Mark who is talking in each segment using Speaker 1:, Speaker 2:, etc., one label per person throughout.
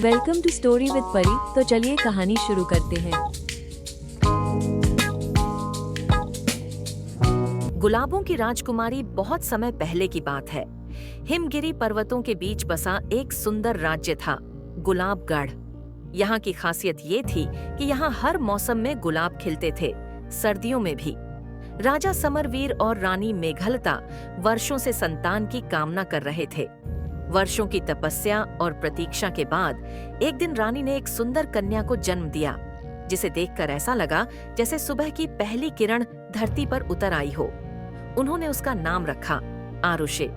Speaker 1: Welcome to story with परी। तो चलिए कहानी शुरू करते हैं।
Speaker 2: गुलाबों की राजकुमारी बहुत समय पहले की बात है। हिमगिरी पर्वतों के बीच बसा एक सुंदर राज्य था, गुलाबगढ़। यहाँ की खासियत ये थी कि यहाँ हर मौसम में गुलाब खिलते थे, सर्दियों में भी। राजा समरवीर और रानी मेघलता वर्षों से संतान की कामना कर रहे थे। वर्षों की तपस्या और प्रतीक्षा के बाद एक दिन रानी ने एक सुंदर कन्या को जन्म दिया, जिसे देखकर ऐसा लगा जैसे सुबह की पहली किरण धरती पर उतर आई हो। उन्होंने उसका नाम रखा आरुषि,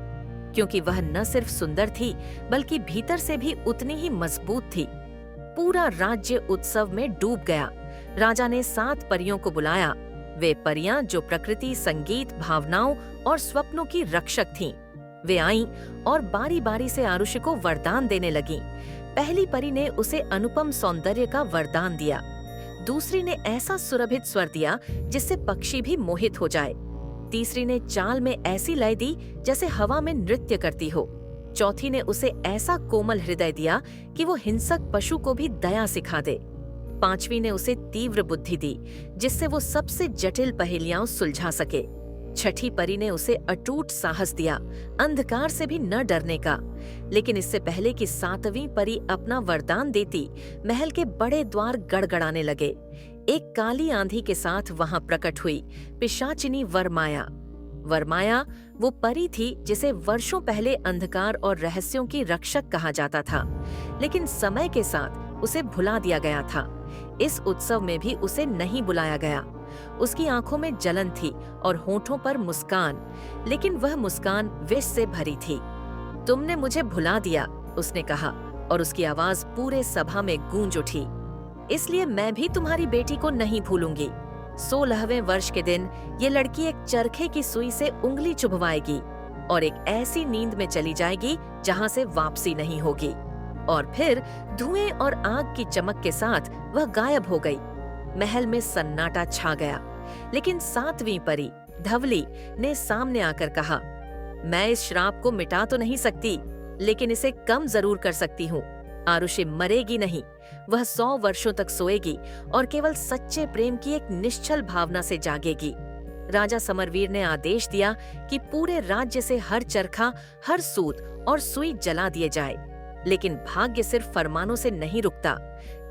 Speaker 2: क्योंकि वह न सिर्फ सुंदर थी बल्कि भीतर से भी उतनी ही मजबूत थी। पूरा राज्य उत्सव में डूब गया। राजा ने 7 परियों को बुलाया। वे परियां जो प्रकृति, संगीत, भावनाओं और स्वप्नों की रक्षक थीं। वे आईं और बारी बारी से आरुषि को वरदान देने लगीं। पहली परी ने उसे अनुपम सौंदर्य का वरदान दिया। दूसरी ने ऐसा सुरभित स्वर दिया जिससे पक्षी भी मोहित हो जाए। तीसरी ने चाल में ऐसी लय दी जैसे हवा में नृत्य करती हो। चौथी ने उसे ऐसा कोमल हृदय दिया कि वो हिंसक पशु को भी दया सिखा दे। पांचवी ने उसे तीव्र बुद्धि दी जिससे वो सबसे जटिल पहेलियां सुलझा सके। छठी परी ने उसे अटूट साहस दिया, अंधकार से भी न डरने का। लेकिन इससे पहले कि 7वीं परी अपना वरदान देती, महल के बड़े द्वार गड़गड़ाने लगे। एक काली आंधी के साथ वहां प्रकट हुई पिशाचिनी वरमाया। वरमाया वो परी थी जिसे वर्षों पहले अंधकार और रहस्यों की रक्षक कहा जाता था, लेकिन समय के साथ उसे भुला दिया गया था। इस उत्सव में भी उसे नहीं बुलाया गया। उसकी आंखों में जलन थी और होठों पर मुस्कान, लेकिन वह मुस्कान विष से भरी थी। तुमने मुझे भुला दिया, उसने कहा, और उसकी आवाज पूरे सभा में गूंज उठी। इसलिए मैं भी तुम्हारी बेटी को नहीं भूलूंगी। 16वें वर्ष के दिन ये लड़की एक चरखे की सुई से उंगली चुभवाएगी और एक ऐसी नींद में चली जाएगी जहां से वापसी नहीं होगी। और फिर धुएं और आग की चमक के साथ वह गायब हो गई। महल में सन्नाटा छा गया, लेकिन 7वीं परी धवली ने सामने आकर कहा, मैं इस श्राप को मिटा तो नहीं सकती, लेकिन इसे कम जरूर कर सकती हूँ। आरुषि मरेगी नहीं, वह 100 वर्षों तक सोएगी और केवल सच्चे प्रेम की एक निश्चल भावना से जागेगी। राजा समरवीर ने आदेश दिया कि पूरे राज्य से हर चरखा, हर सूत और सुई जला दिए जाए। लेकिन भाग्य सिर्फ फरमानों से नहीं रुकता।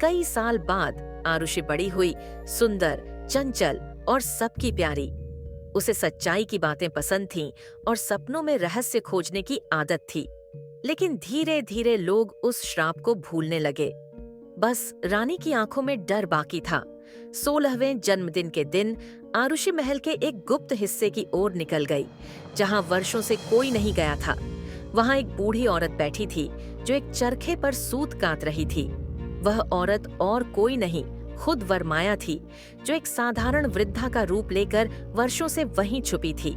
Speaker 2: कई साल बाद आरुषि बड़ी हुई, सुंदर, चंचल और सबकी प्यारी। उसे सच्चाई की बातें पसंद थीं और सपनों में रहस्य खोजने की आदत थी। लेकिन धीरे धीरे लोग उस श्राप को भूलने लगे। बस रानी की आंखों में डर बाकी था। 16वें जन्मदिन के दिन आरुषि महल के एक गुप्त हिस्से की ओर निकल गई, जहां वर्षों से कोई नहीं गया था। वहां एक बूढ़ी औरत बैठी थी जो एक चरखे पर सूत काट रही थी। वह औरत और कोई नहीं, खुद वरमाया थी, जो एक साधारण वृद्धा का रूप लेकर वर्षों से वहीं छुपी थी।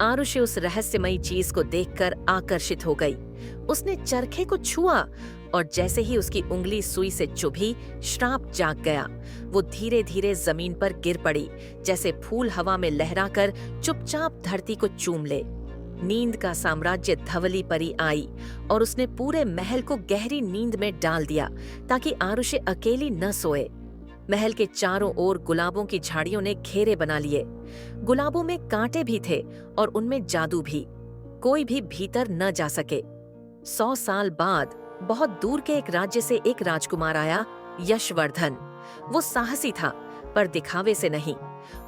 Speaker 2: आरुषि उस रहस्यमयी चीज को देखकर आकर्षित हो गई। उसने चरखे को छुआ और जैसे ही उसकी उंगली सुई से चुभी, श्राप जाग गया। वो धीरे धीरे जमीन पर गिर पड़ी, जैसे फूल हवा में लहराकर चुपचाप धरती को चूम ले। नींद का साम्राज्य धवली परी आई और उसने पूरे महल को गहरी नींद में डाल दिया ताकि आरुषि अकेली न सोए। महल के चारों ओर गुलाबों की झाड़ियों ने घेरे बना लिए। गुलाबों में कांटे भी थे और उनमें जादू भी। कोई भी भीतर न जा सके। 100 साल बाद बहुत दूर के एक राज्य से एक राजकुमार आया, यशवर्धन। वो साहसी था, पर दिखावे से नहीं।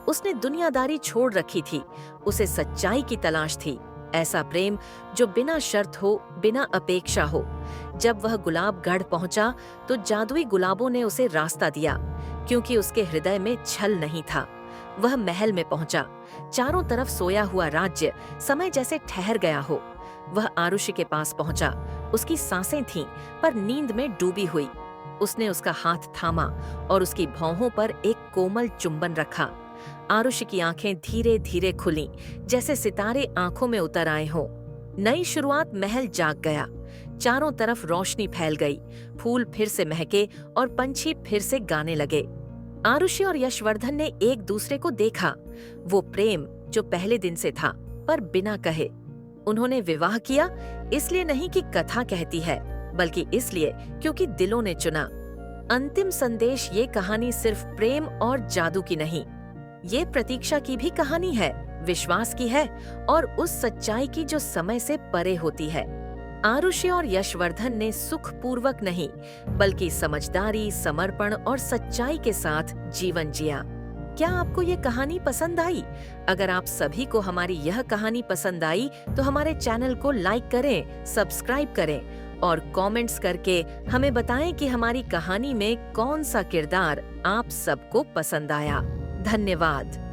Speaker 2: उसने दुनियादारी छोड़ रखी थी। उसे सच्चाई की तलाश थी, ऐसा प्रेम जो बिना शर्त हो, बिना अपेक्षा हो। जब वह गुलाबगढ़ पहुंचा तो जादुई गुलाबों ने उसे रास्ता दिया, क्योंकि उसके हृदय में छल नहीं था। वह महल में पहुंचा। चारों तरफ सोया हुआ राज्य समय जैसे ठहर गया हो। वह आरुषि के पास पहुंचा। उसकी सांसें थीं, पर नींद में डूबी हुई। उसने उसका हाथ थामा और उसकी भौहों पर एक कोमल चुंबन रखा। आरुषि की आंखें धीरे धीरे खुलीं, जैसे सितारे आंखों में उतर आए हों। नई शुरुआत, महल जाग गया। चारों तरफ रोशनी फैल गई। फूल फिर से महके और पंछी फिर से गाने लगे। आरुषि और यशवर्धन ने एक दूसरे को देखा। वो प्रेम जो पहले दिन से था, पर बिना कहे। उन्होंने विवाह किया, इसलिए नहीं कि कथा कहती है, बल्कि इसलिए क्योंकि दिलों ने चुना। अंतिम संदेश ये कहानी सिर्फ प्रेम और जादू की नहीं, ये प्रतीक्षा की भी कहानी है, विश्वास की है और उस सच्चाई की जो समय से परे होती है। आरुषि और यशवर्धन ने सुखपूर्वक नहीं बल्कि समझदारी, समर्पण और सच्चाई के साथ जीवन जिया। क्या आपको ये कहानी पसंद आई? अगर आप सभी को हमारी यह कहानी पसंद आई तो हमारे चैनल को लाइक करें, सब्सक्राइब करें और कमेंट्स करके हमें बताएं कि हमारी कहानी में कौन सा किरदार आप सबको पसंद आया। धन्यवाद।